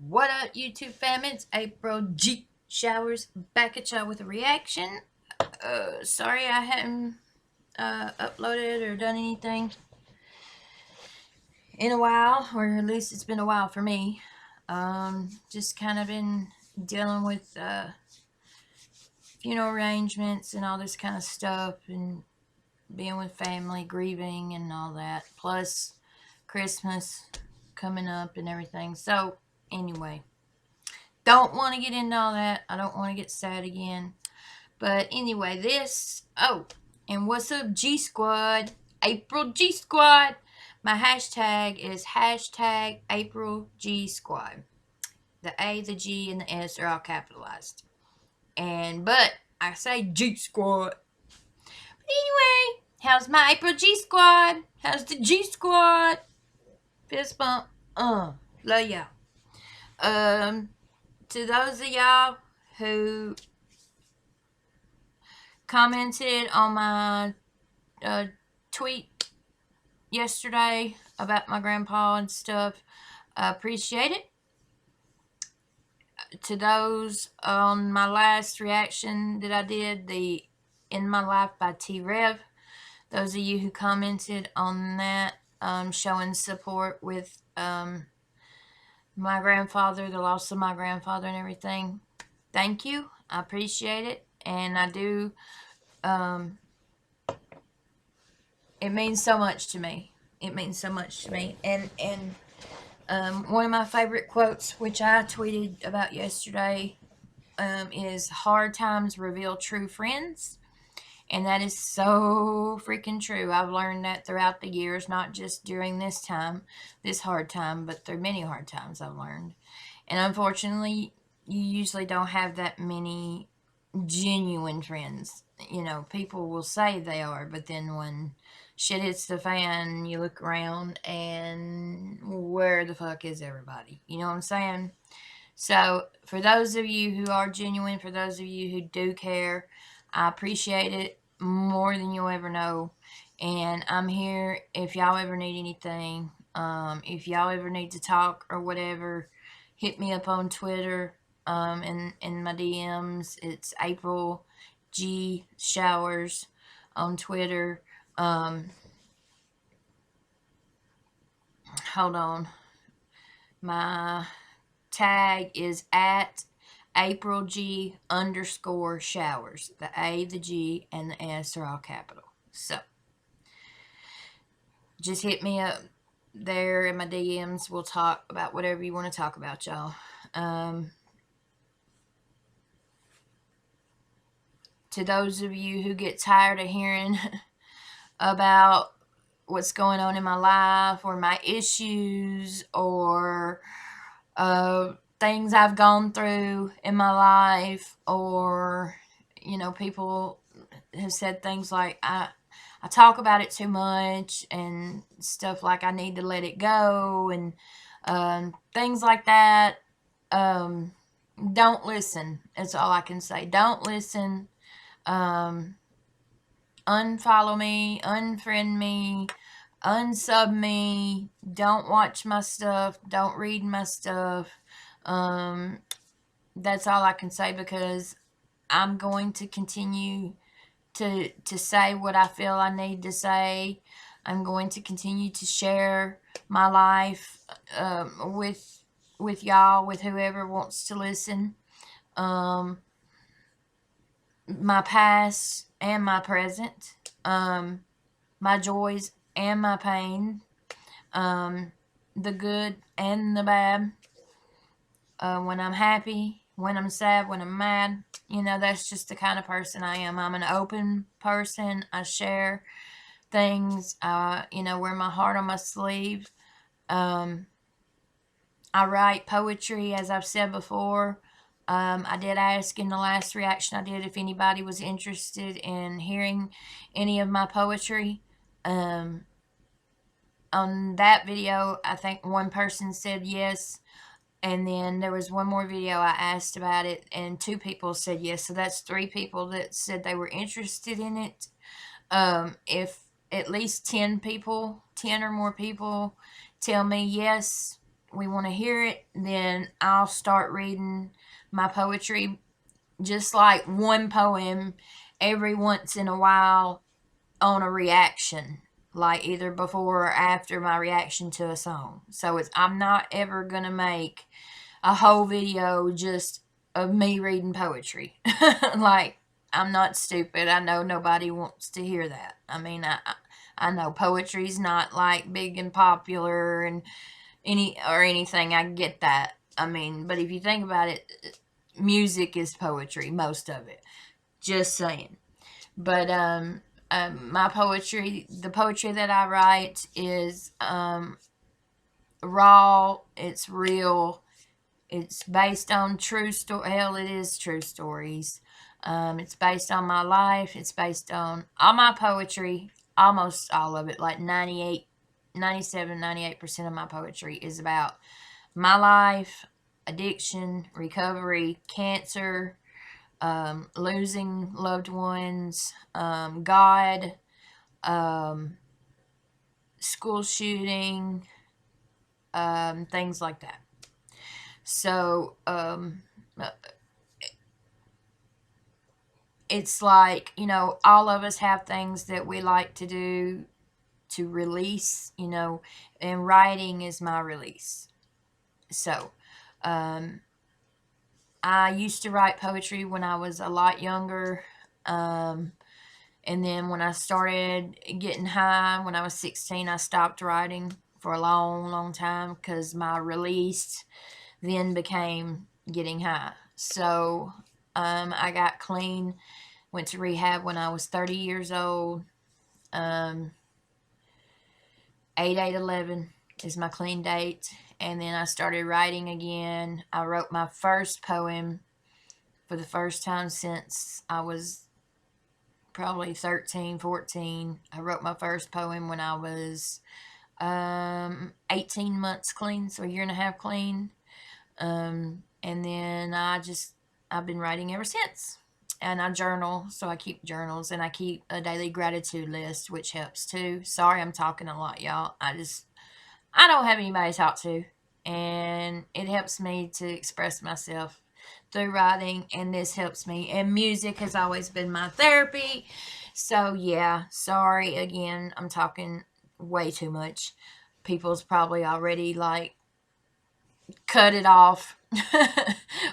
What up, YouTube fam? It's April G Showers back at y'all with a reaction. Sorry I hadn't uploaded or done anything in a while, or at least it's been a while for me. Just kind of been dealing with funeral arrangements and all this kind of stuff, and being with family, grieving, and all that. Plus, Christmas coming up and everything. So, anyway. Don't want to get into all that. I don't want to get sad again. But anyway, and what's up, G Squad? April G Squad. My hashtag is hashtag April G Squad. The A, the G, and the S are all capitalized. But I say G Squad. But anyway, how's my April G Squad? How's the G Squad? Fist bump. Love y'all. To those of y'all who commented on my tweet yesterday about my grandpa and stuff, I appreciate it. To those on my last reaction that I did, the In My Life by T-Rev, those of you who commented on that, showing support with my grandfather, the loss of my grandfather and everything, thank you. I appreciate it. And I do, it means so much to me. It means so much to me. And one of my favorite quotes, which I tweeted about yesterday, is "Hard times reveal true friends." And that is so freaking true. I've learned that throughout the years, not just during this time, this hard time, but through many hard times I've learned. And unfortunately, you usually don't have that many genuine friends. You know, people will say they are, but then when shit hits the fan, you look around and where the fuck is everybody? You know what I'm saying? So, for those of you who are genuine, for those of you who do care, I appreciate it more than you'll ever know. And I'm here if y'all ever need anything. If y'all ever need to talk or whatever, hit me up on Twitter, in my DMs. It's April G Showers on Twitter. Hold on. My tag is at April G underscore showers. The A, the G, and the S are all capital. So, just hit me up there in my DMs. We'll talk about whatever you want to talk about, y'all. To those of you who get tired of hearing about what's going on in my life or my issues or things I've gone through in my life, or people have said things like I talk about it too much and stuff, like I need to let it go, and things like that. Don't listen. That's all I can say. Don't listen. Unfollow me, unfriend me, unsub me. Don't watch my stuff. Don't read my stuff. That's all I can say, because I'm going to continue to say what I feel I need to say. I'm going to continue to share my life with y'all, with whoever wants to listen. My past and my present, my joys and my pain, the good and the bad, when I'm happy, when I'm sad, when I'm mad. That's just the kind of person I am. I'm an open person. I share things, wear my heart on my sleeve. I write poetry, as I've said before. I did ask in the last reaction I did if anybody was interested in hearing any of my poetry. On that video, I think one person said yes. And then there was one more video I asked about it, and 2 people said yes. So that's 3 people that said they were interested in it. If at least 10 people, 10 or more people, tell me yes, we want to hear it, then I'll start reading my poetry, just like one poem every once in a while on a reaction, like either before or after my reaction to a song. So I'm not ever gonna make a whole video just of me reading poetry. Like, I'm not stupid. I know nobody wants to hear that. I mean, I know poetry's not like big and popular and anything. I get that. I mean, but if you think about it, music is poetry, most of it. Just saying. But my poetry, the poetry that I write is raw. It's real. It's based on true story. Hell, it is true stories. It's based on my life. It's based on all my poetry, almost all of it, like 98, 97, 98% of my poetry is about my life, addiction, recovery, cancer, losing loved ones, God, school shooting, things like that. So, it's like, all of us have things that we like to do to release, and writing is my release. So, I used to write poetry when I was a lot younger. And then when I started getting high, when I was 16, I stopped writing for a long, long time because my release then became getting high. So I got clean, went to rehab when I was 30 years old. 8/8/11 is my clean date. And then I started writing again. I wrote my first poem for the first time since I was probably 13, 14. I wrote my first poem when I was 18 months clean, so a year and a half clean. And then I've been writing ever since. And I journal, so I keep journals, and I keep a daily gratitude list, which helps too. Sorry, I'm talking a lot, y'all. I don't have anybody to talk to, and it helps me to express myself through writing, and this helps me. And music has always been my therapy. So yeah, sorry again, I'm talking way too much. People's probably already like cut it off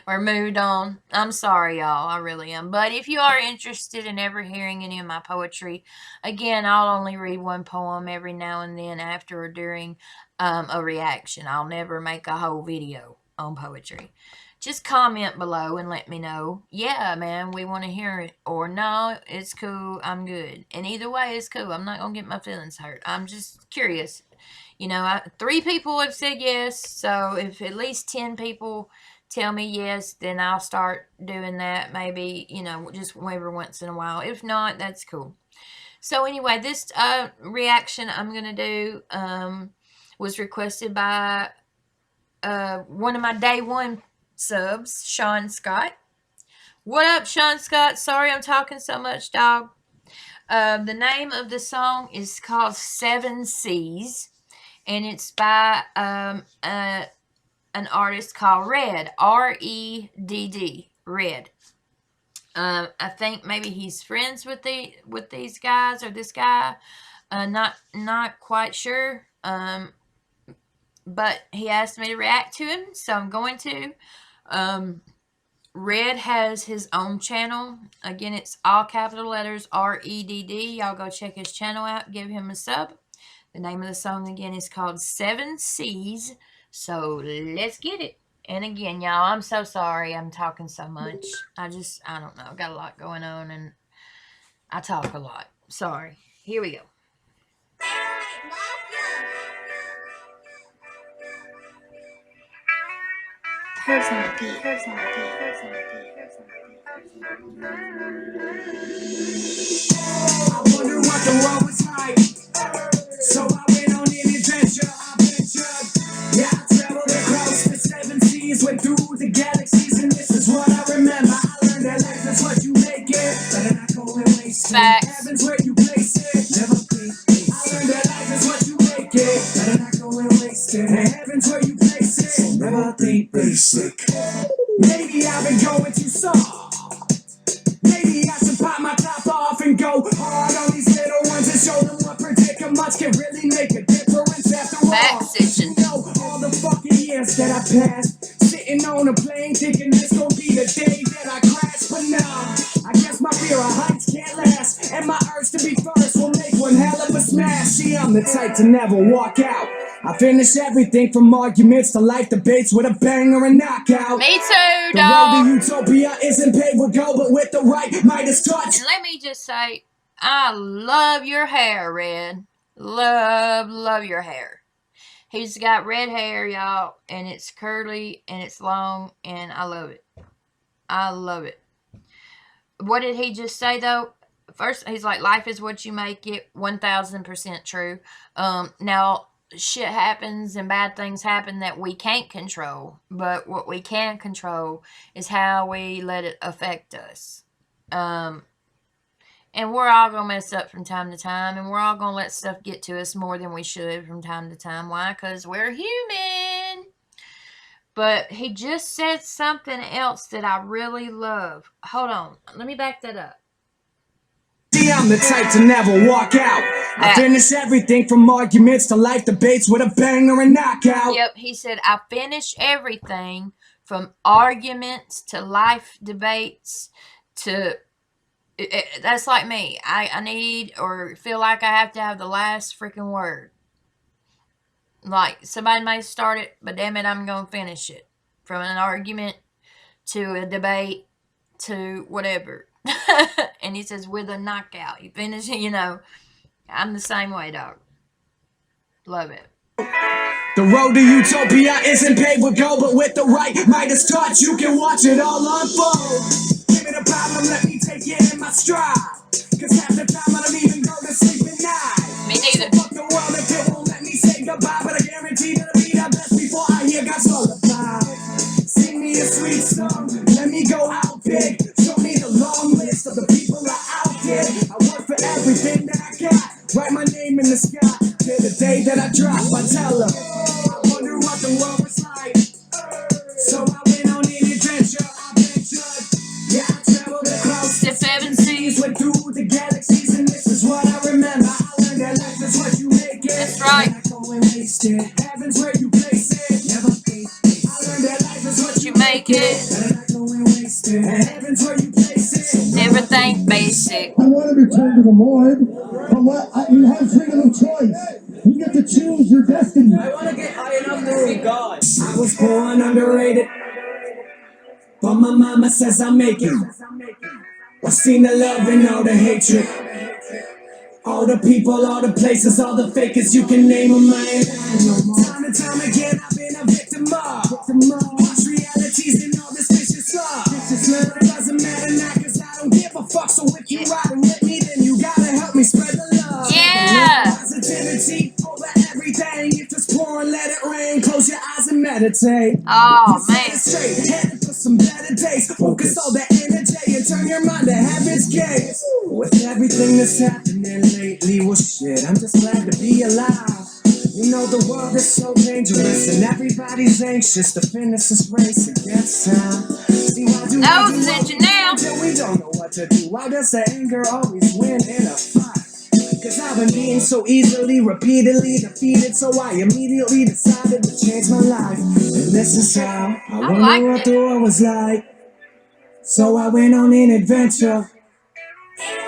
or moved on. I'm sorry, y'all. I really am. But if you are interested in ever hearing any of my poetry, again, I'll only read one poem every now and then after or during a reaction. I'll never make a whole video on poetry. Just comment below and let me know, yeah, man, we want to hear it, or no, it's cool, I'm good. And either way, it's cool. I'm not going to get my feelings hurt. I'm just curious. 3 people have said yes, so if at least 10 people tell me yes, then I'll start doing that, maybe, just every once in a while. If not, that's cool. So anyway, this reaction I'm going to do was requested by one of my day one subs, Sean Scott. What up, Sean Scott? Sorry I'm talking so much, dog. The name of the song is called 7 Seas, and it's by an artist called Red, R-E-D-D, Red. I think maybe he's friends with these guys or this guy. Not quite sure. But he asked me to react to him, so I'm going to. Red has his own channel. Again, it's all capital letters, R-E-D-D. Y'all go check his channel out. Give him a sub. The name of the song, again, is called 7 Seas. So, let's get it. And again, y'all, I'm so sorry I'm talking so much. I don't know. Got a lot going on, and I talk a lot. Sorry. Here we go. Herbs on the beat. I wonder what the world was like. So I went on an adventure. I ventured. Yeah, I traveled across the 7 seas, went through the galaxies, and this is what I remember. I learned that life is what you make it. Better not go and waste it. Heaven's where you place it. Never place it. I learned that life is what you make it. Better not go and waste it. Heaven's where you place it. basic. Never think basic. Maybe I've been going too soft. Maybe I should pop my top off and go hard on these little ones and show them what predicaments can really make a difference after all. Backstitching. You know, all the fucking years that I passed, sitting on a plane thinking this gon' be the day that I crash. But nah, I guess my fear of heights can't last, and my urge to be first will make one hell of a smash. See, I'm the type to never walk out. I finish everything from arguments to life debates with a banger and knockout. Me too, The road dog. to utopia isn't paved with gold, but with the right Midas touch. And let me just say, I love your hair, Red. Love your hair. He's got red hair, y'all, and it's curly and it's long, and I love it. I love it. What did he just say, though? First, he's like, life is what you make it. 1,000% true. Now, shit happens and bad things happen that we can't control, but what we can control is how we let it affect us. And we're all gonna mess up from time to time, and we're all gonna let stuff get to us more than we should from time to time. Why? Because we're human. But he just said something else that I really love. Hold on, let me back that up. See, I'm the type to never walk out. I finish everything from arguments to life debates with a banger and knockout. Yep, he said, I finish everything from arguments to life debates to... that's like me. I need or feel like I have to have the last freaking word. Like, somebody may start it, but damn it, I'm going to finish it. From an argument to a debate to whatever. And he says, with a knockout. You finish it, you know. I'm the same way, dog. Love it. The road to utopia isn't paved with gold, but with the right Midas touch, you can watch it all unfold. Give me the problem, let me take it in my stride. Cause half the time I don't even go to sleep at night. Me neither. So fuck the world if it won't let me say goodbye, but I guarantee that I'll be the best before I hear God's lullaby. Sing me a sweet song, let me go out big. Show me the long list of the people I outdid. I work for everything that I got, write my name in the sky. Till the day that I drop, I tell them, I wonder what the world was like. So I went on an adventure, I ventured. Yeah, I traveled across The seven seas. went through the galaxies, and this is what I remember. I learned that life is what you make it. That's right. Not going wasted. Heaven's where you place it. Never think. I learned that life is what you Make it. not going wasted. Heaven's where you place it. Never think basic. I want to return to the Lord, but you have freedom of choice. You get to choose your destiny. I want to get high enough to see God. I was born underrated, but my mama says I'll make it. I've seen the love and all the hatred, all the people, all the places, all the fakers, you can name them. I ain't lying no more. Time and time again, I've been a victim of harsh realities and all this vicious love. It doesn't matter now, cause I don't give a fuck. So if you riding with me, then you gotta help me spread the love. Yeah. Positivity over everything. If it's pouring, let it rain. Close your eyes and meditate. Oh, Set man. it straight, headed for some better days. Focus all that energy and turn your mind to heaven's gates. With everything that's happening lately, well shit, I'm just glad to be alive. You know the world is so dangerous and everybody's anxious to finish this race against time. See, why do Nose we is do what itching we now. do till we don't know what to do? Why does the anger always win in a fight? Cause I've been being so easily, repeatedly defeated, so I immediately decided to change my life. And this is how I wonder liked what it. the world was like. So I went on an adventure.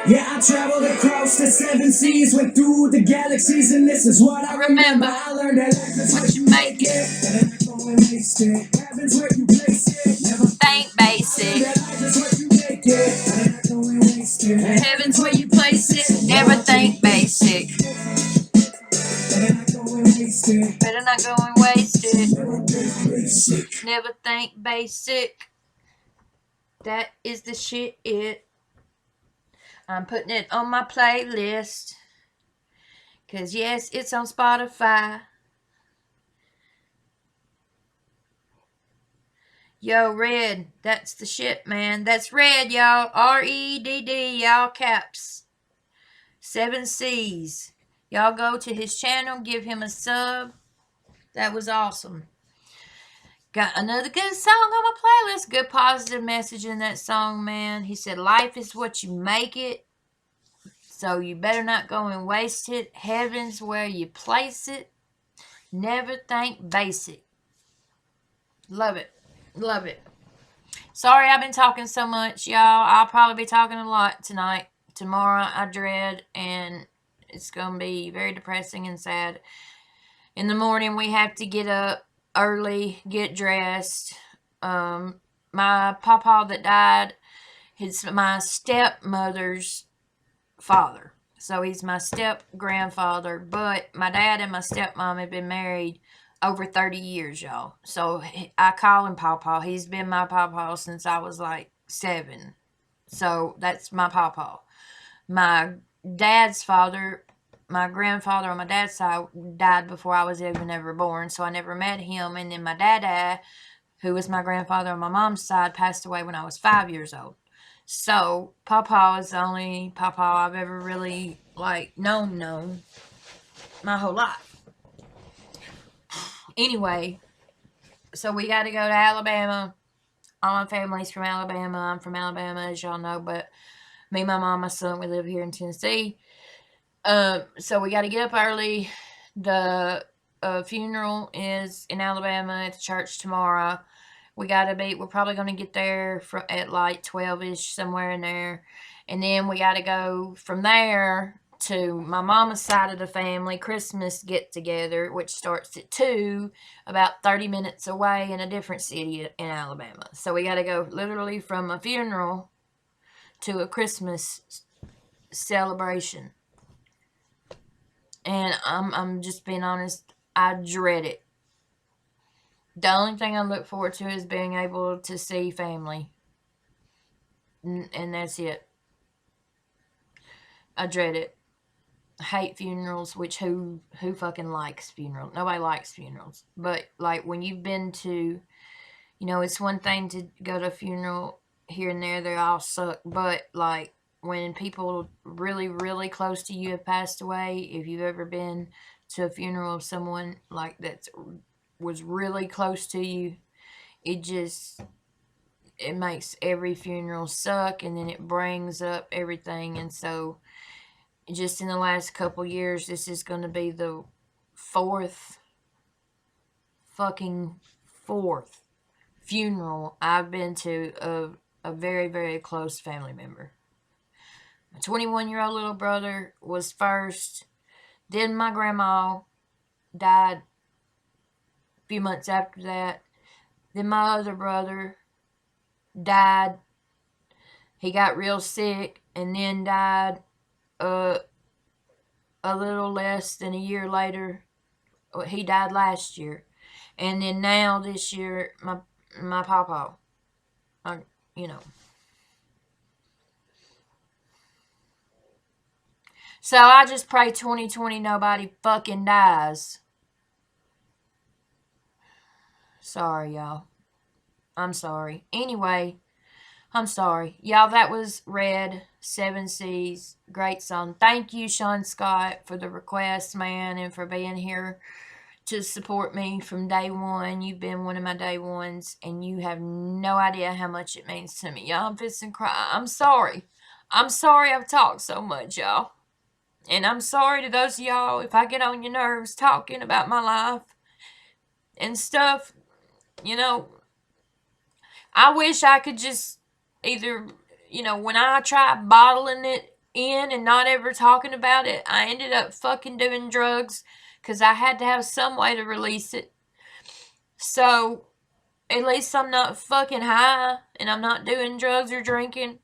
Yeah, I traveled across the seven seas, went through the galaxies, and this is what I remember. I learned that life is what you make it, that I'm not going wasted. Heaven's where you place it, never Think basic. that life is what you make it, that I'm not going wasted. Heaven's where you place it. Never think basic. That I'm not going wasted. Better not go and waste it. Never think basic. Never think basic. That is the shit. I'm putting it on my playlist. Cause yes, it's on Spotify. Yo, Red, that's the shit, man. That's Red, y'all. R-E-D-D, y'all caps. 7 C's. Y'all go to his channel, give him a sub. That was awesome. Got another good song on my playlist. Good positive message in that song, man. He said, life is what you make it, so you better not go and waste it. Heaven's where you place it. Never think basic. Love it. Love it. Sorry I've been talking so much, y'all. I'll probably be talking a lot tonight. Tomorrow I dread, and it's going to be very depressing and sad. In the morning we have to get up early, get dressed. My papa that died, he's my stepmother's father. So he's my step grandfather, but my dad and my stepmom have been married over 30 years, y'all. So I call him Pawpaw. He's been my Pawpaw since I was like 7. So that's my Pawpaw. My dad's father, my grandfather on my dad's side, died before I was even ever born. So I never met him. And then my dad, who was my grandfather on my mom's side, passed away when I was 5 years old. So Pawpaw is the only Pawpaw I've ever really known my whole life. Anyway, so we got to go to Alabama. All my family's from Alabama. I'm from Alabama, as y'all know, but me, my mom, my son, we live here in Tennessee. So we got to get up early. The funeral is in Alabama at the church tomorrow. We're probably going to get there at like 12-ish, somewhere in there. And then we got to go from there to my mama's side of the family Christmas get together, which starts at 2, about 30 minutes away in a different city in Alabama. So we got to go literally from a funeral to a Christmas celebration. And I'm just being honest, I dread it. The only thing I look forward to is being able to see family. And that's it. I dread it. I hate funerals, which who fucking likes funerals? Nobody likes funerals. But like when you've been to, it's one thing to go to a funeral here and there, they all suck. But like when people really, really close to you have passed away, if you've ever been to a funeral of someone like that was really close to you, it makes every funeral suck, and then it brings up everything. And so just in the last couple years, this is going to be the fourth funeral I've been to of a very, very close family member. My 21-year-old little brother was first. Then my grandma died a few months after that. Then my other brother died. He got real sick and then died a little less than a year later. He died last year. And then now this year, my papa, So I just pray 2020 nobody fucking dies. Sorry, y'all. I'm sorry. Anyway, I'm sorry. Y'all, that was Red, 7 Seas. Great song. Thank you, Sean Scott, for the request, man, and for being here to support me from day one. You've been one of my day ones, and you have no idea how much it means to me. Y'all, I'm fixing to cry. I'm sorry. I'm sorry I've talked so much, y'all. And I'm sorry to those of y'all if I get on your nerves talking about my life and stuff. I wish I could just either, when I tried bottling it in and not ever talking about it, I ended up fucking doing drugs because I had to have some way to release it. So at least I'm not fucking high and I'm not doing drugs or drinking.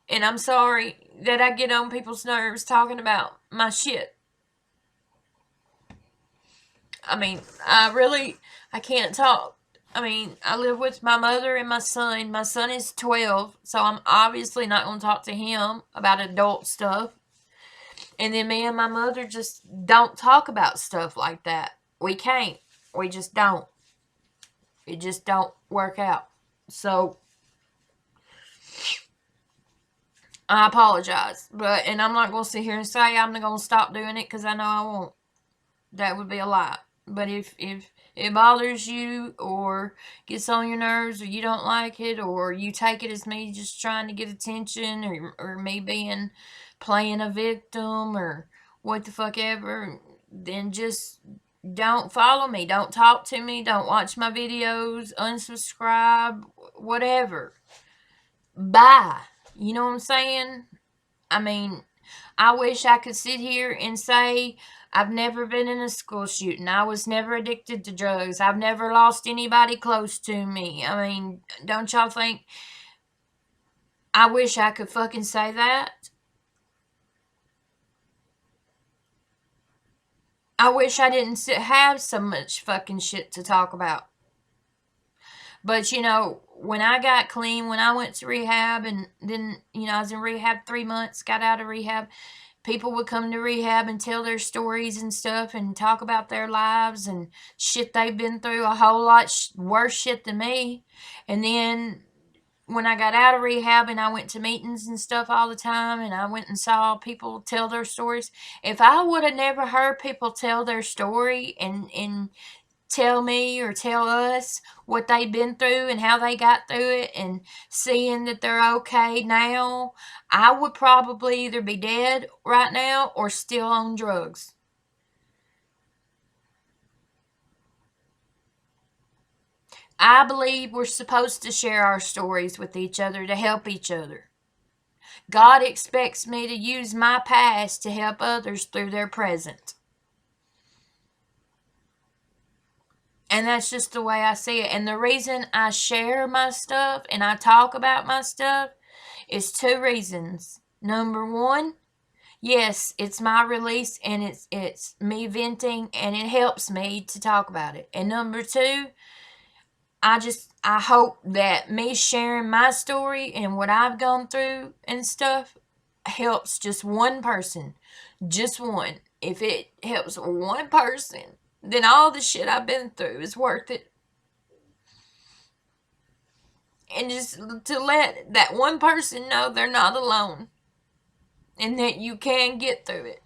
And I'm sorry that I get on people's nerves talking about my shit. I mean, I can't talk. I mean, I live with my mother and my son. My son is 12, so I'm obviously not going to talk to him about adult stuff. And then me and my mother just don't talk about stuff like that. We can't. We just don't. It just don't work out. So I apologize. And I'm not going to sit here and say I'm not going to stop doing it because I know I won't. That would be a lie. But if it bothers you or gets on your nerves or you don't like it or you take it as me just trying to get attention or me being playing a victim or what the fuck ever, then just don't follow me, don't talk to me, don't watch my videos, unsubscribe, whatever. Bye. You know what I'm saying? I mean, I wish I could sit here and say I've never been in a school shooting. I was never addicted to drugs. I've never lost anybody close to me. I mean, don't y'all think I wish I could fucking say that? I wish I didn't have so much fucking shit to talk about. But, you know, when I got clean, when I went to rehab and then, you know, I was in rehab 3 months, got out of rehab, people would come to rehab and tell their stories and stuff and talk about their lives and shit they've been through, a whole lot worse shit than me. And then when I got out of rehab and I went to meetings and stuff all the time and I went and saw people tell their stories, if I would have never heard people tell their story and tell me or tell us what they've been through and how they got through it and seeing that they're okay now, I would probably either be dead right now or still on drugs. I believe we're supposed to share our stories with each other to help each other. God expects me to use my past to help others through their present. And that's just the way I see it. And the reason I share my stuff and I talk about my stuff is 2 reasons. Number 1, yes, it's my release and it's me venting and it helps me to talk about it. And number 2, I hope that me sharing my story and what I've gone through and stuff helps just one person. Just one. If it helps one person, then all the shit I've been through is worth it. And just to let that one person know they're not alone and that you can get through it.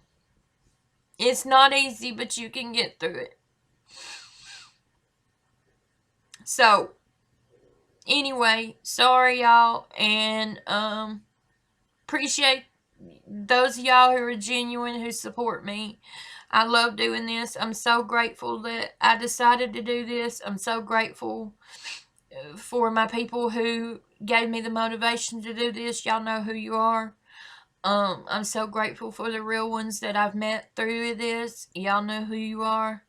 It's not easy, but you can get through it. So, anyway, sorry y'all, and appreciate those of y'all who are genuine, who support me. I love doing this. I'm so grateful that I decided to do this. I'm so grateful for my people who gave me the motivation to do this. Y'all know who you are. I'm so grateful for the real ones that I've met through this. Y'all know who you are.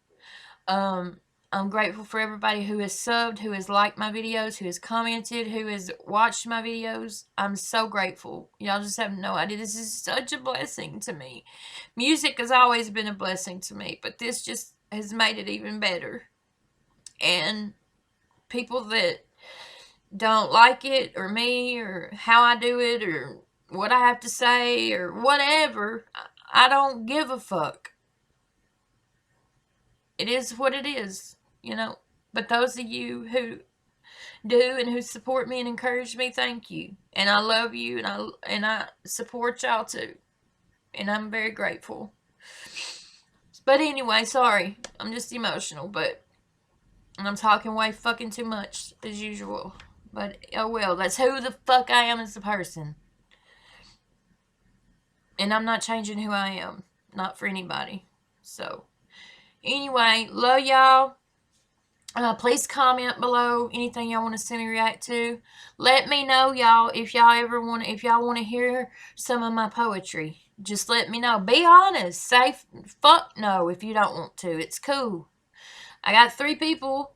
I'm grateful for everybody who has subbed, who has liked my videos, who has commented, who has watched my videos. I'm so grateful. Y'all just have no idea. This is such a blessing to me. Music has always been a blessing to me, but this just has made it even better. And people that don't like it or me or how I do it or what I have to say or whatever, I don't give a fuck. It is what it is, you know. But those of you who do and who support me and encourage me, thank you. And I love you and I support y'all too. And I'm very grateful. But anyway, sorry. I'm just emotional, but I'm talking way fucking too much as usual. But oh well, that's who the fuck I am as a person. And I'm not changing who I am. Not for anybody. So, anyway, love y'all. Please comment below anything y'all want to see me react to. Let me know, y'all, if y'all want to hear some of my poetry. Just let me know. Be honest. Say fuck no if you don't want to. It's cool. I got 3 people,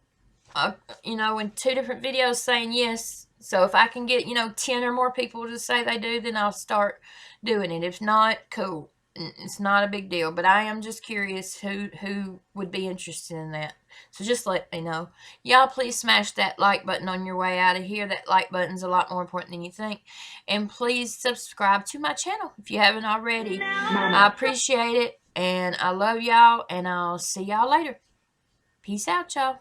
in 2 different videos saying yes. So if I can get, 10 or more people to say they do, then I'll start doing it. If not, cool. It's not a big deal. But I am just curious who would be interested in that. So just let me know. Y'all please smash that like button on your way out of here. That like button's a lot more important than you think. And please subscribe to my channel if you haven't already. I appreciate it. And I love y'all. And I'll see y'all later. Peace out, y'all.